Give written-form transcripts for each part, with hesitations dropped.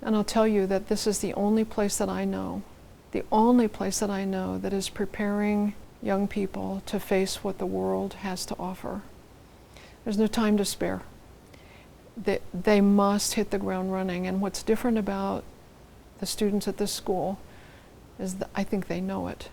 And I'll tell you that this is the only place that I know that is preparing young people to face what the world has to offer. There's no time to spare. They must hit the ground running, and what's different about the students at this school is that I think they know it.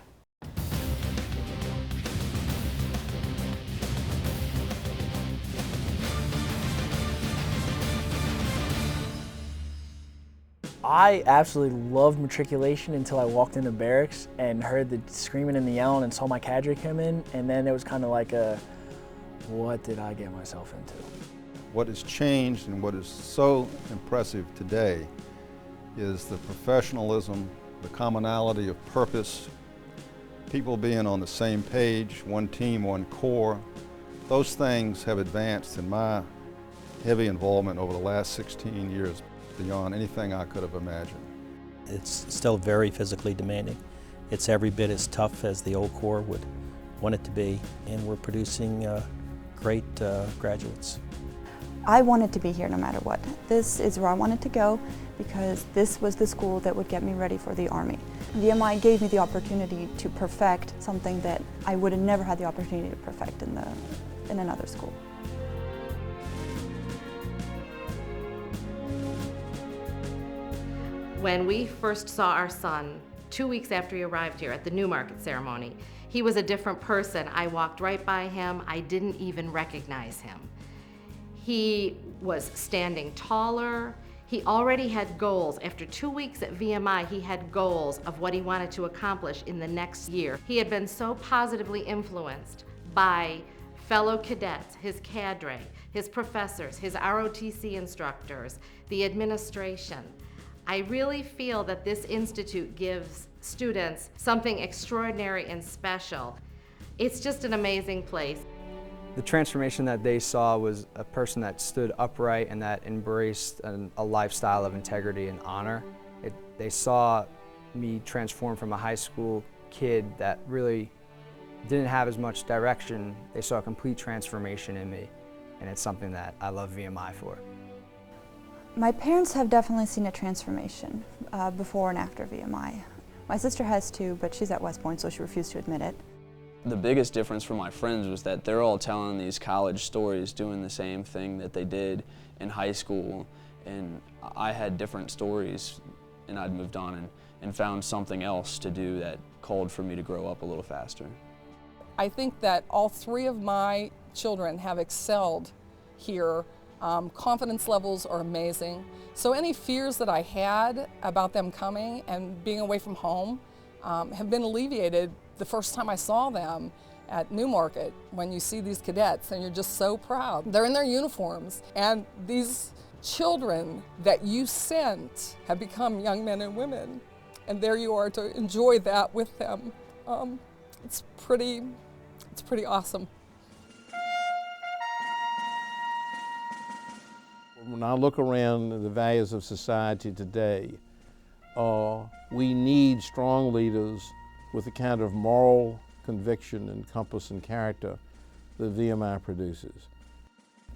I absolutely loved matriculation until I walked into barracks and heard the screaming and the yelling and saw my cadre come in, and then it was kind of like what did I get myself into? What has changed and what is so impressive today is the professionalism, the commonality of purpose, people being on the same page, one team, one core. Those things have advanced in my heavy involvement over the last 16 years beyond anything I could have imagined. It's still very physically demanding. It's every bit as tough as the old Corps would want it to be, and we're producing great graduates. I wanted to be here no matter what. This is where I wanted to go because this was the school that would get me ready for the Army. VMI gave me the opportunity to perfect something that I would have never had the opportunity to perfect in another school. When we first saw our son, 2 weeks after he arrived here at the Newmarket ceremony, he was a different person. I walked right by him. I didn't even recognize him. He was standing taller. He already had goals. After 2 weeks at VMI, he had goals of what he wanted to accomplish in the next year. He had been so positively influenced by fellow cadets, his cadre, his professors, his ROTC instructors, the administration. I really feel that this institute gives students something extraordinary and special. It's just an amazing place. The transformation that they saw was a person that stood upright and that embraced a lifestyle of integrity and honor. They saw me transform from a high school kid that really didn't have as much direction. They saw a complete transformation in me, and it's something that I love VMI for. My parents have definitely seen a transformation before and after VMI. My sister has too, but she's at West Point, so she refused to admit it. The biggest difference for my friends was that they're all telling these college stories, doing the same thing that they did in high school, and I had different stories, and I'd moved on and found something else to do that called for me to grow up a little faster. I think that all three of my children have excelled here. Confidence levels are amazing. So any fears that I had about them coming and being away from home have been alleviated the first time I saw them at Newmarket. When you see these cadets and you're just so proud. They're in their uniforms, and these children that you sent have become young men and women, and there you are to enjoy that with them. It's pretty awesome. When I look around the values of society today, we need strong leaders with the kind of moral conviction and compass and character that VMI produces.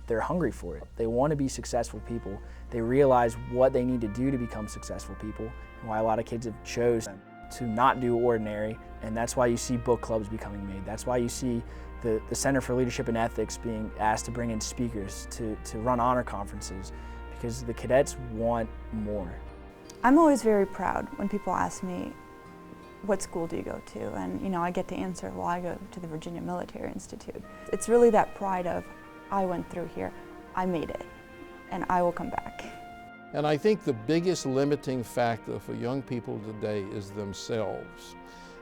They're hungry for it. They want to be successful people. They realize what they need to do to become successful people, and why a lot of kids have chosen to not do ordinary, and that's why you see book clubs becoming made. That's why you see the Center for Leadership and Ethics being asked to bring in speakers to run honor conferences, because the cadets want more. I'm always very proud when people ask me, what school do you go to? And I get to answer, well, I go to the Virginia Military Institute. It's really that pride of, I went through here, I made it, and I will come back. And I think the biggest limiting factor for young people today is themselves.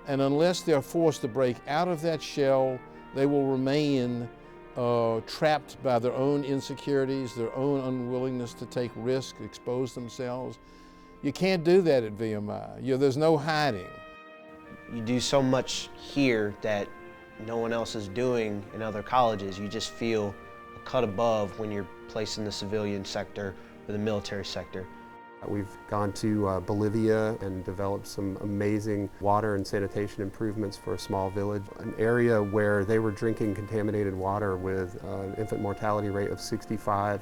And unless they're forced to break out of that shell, they will remain trapped by their own insecurities, their own unwillingness to take risk, expose themselves. You can't do that at VMI. There's no hiding. You do so much here that no one else is doing in other colleges. You just feel a cut above when you're placed in the civilian sector or the military sector. We've gone to Bolivia and developed some amazing water and sanitation improvements for a small village, an area where they were drinking contaminated water with an infant mortality rate of 65%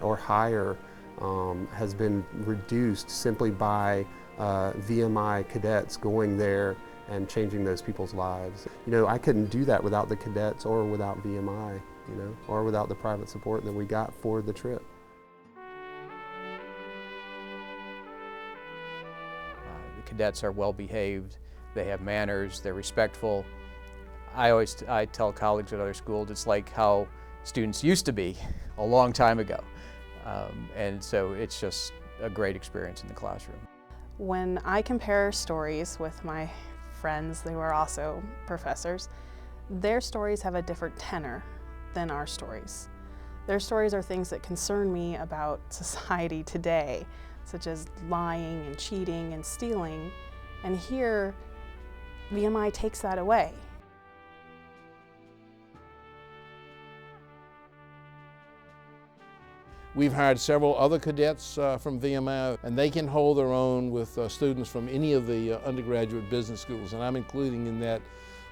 or higher has been reduced simply by VMI cadets going there and changing those people's lives. You know, I couldn't do that without the cadets or without VMI, you know, or without the private support that we got for the trip. The cadets are well behaved, they have manners, they're respectful. I tell colleagues at other schools it's like how students used to be a long time ago. And so it's just a great experience in the classroom. When I compare stories with my friends who are also professors, their stories have a different tenor than our stories. Their stories are things that concern me about society today, such as lying and cheating and stealing, and here VMI takes that away. We've hired several other cadets from VMI, and they can hold their own with students from any of the undergraduate business schools, and I'm including in that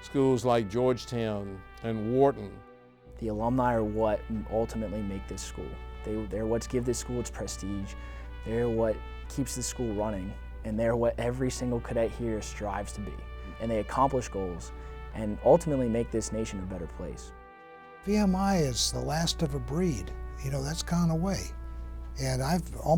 schools like Georgetown and Wharton. The alumni are what ultimately make this school. They're what give this school its prestige. They're what keeps the school running, and they're what every single cadet here strives to be. And they accomplish goals and ultimately make this nation a better place. VMI is the last of a breed. You know, that's gone away. And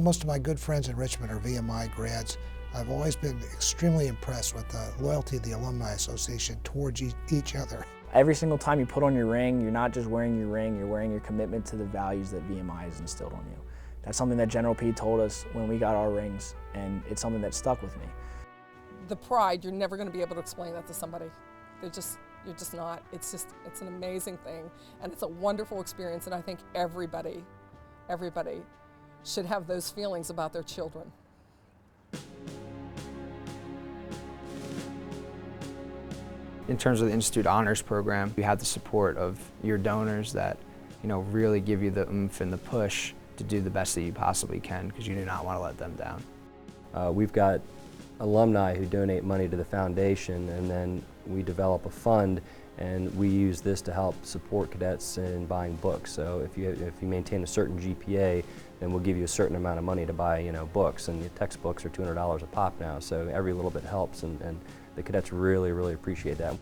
most of my good friends in Richmond are VMI grads. I've always been extremely impressed with the loyalty of the Alumni Association towards each other. Every single time you put on your ring, you're not just wearing your ring, you're wearing your commitment to the values that VMI has instilled on you. That's something that General P told us when we got our rings, and it's something that stuck with me. The pride, you're never going to be able to explain that to somebody. You're just not. It's an amazing thing, and it's a wonderful experience, and I think everybody should have those feelings about their children. In terms of the Institute Honors Program, you have the support of your donors that, you know, really give you the oomph and the push to do the best that you possibly can, because you do not want to let them down. We've got alumni who donate money to the foundation, and then we develop a fund, and we use this to help support cadets in buying books. So if you maintain a certain GPA, then we'll give you a certain amount of money to buy, you know, books, and the textbooks are $200 a pop now, so every little bit helps, and the cadets really, really appreciate that.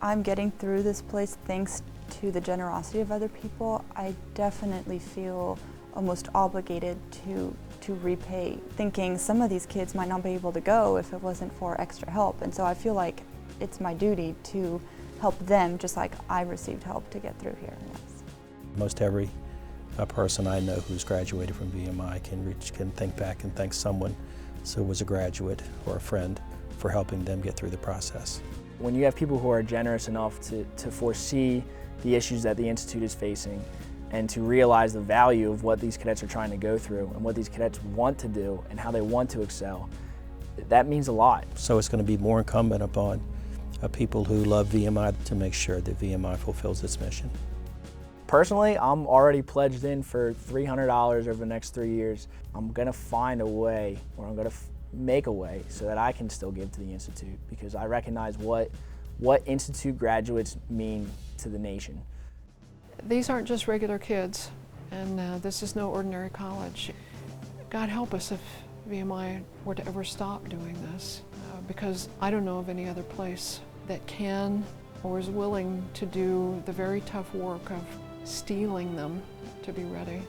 I'm getting through this place thanks to the generosity of other people. I definitely feel almost obligated to repay, thinking some of these kids might not be able to go if it wasn't for extra help, and so I feel like it's my duty to help them just like I received help to get through here. Yes. Most every person I know who's graduated from VMI can think back and thank someone who was a graduate or a friend for helping them get through the process. When you have people who are generous enough to foresee the issues that the Institute is facing and to realize the value of what these cadets are trying to go through and what these cadets want to do and how they want to excel, that means a lot. So it's going to be more incumbent upon people who love VMI to make sure that VMI fulfills its mission. Personally, I'm already pledged in for $300 over the next 3 years. I'm going to find a way, or I'm going to make a way so that I can still give to the Institute, because I recognize what Institute graduates mean to the nation. These aren't just regular kids, and this is no ordinary college. God help us if VMI were to ever stop doing this, because I don't know of any other place that can or is willing to do the very tough work of steeling them to be ready.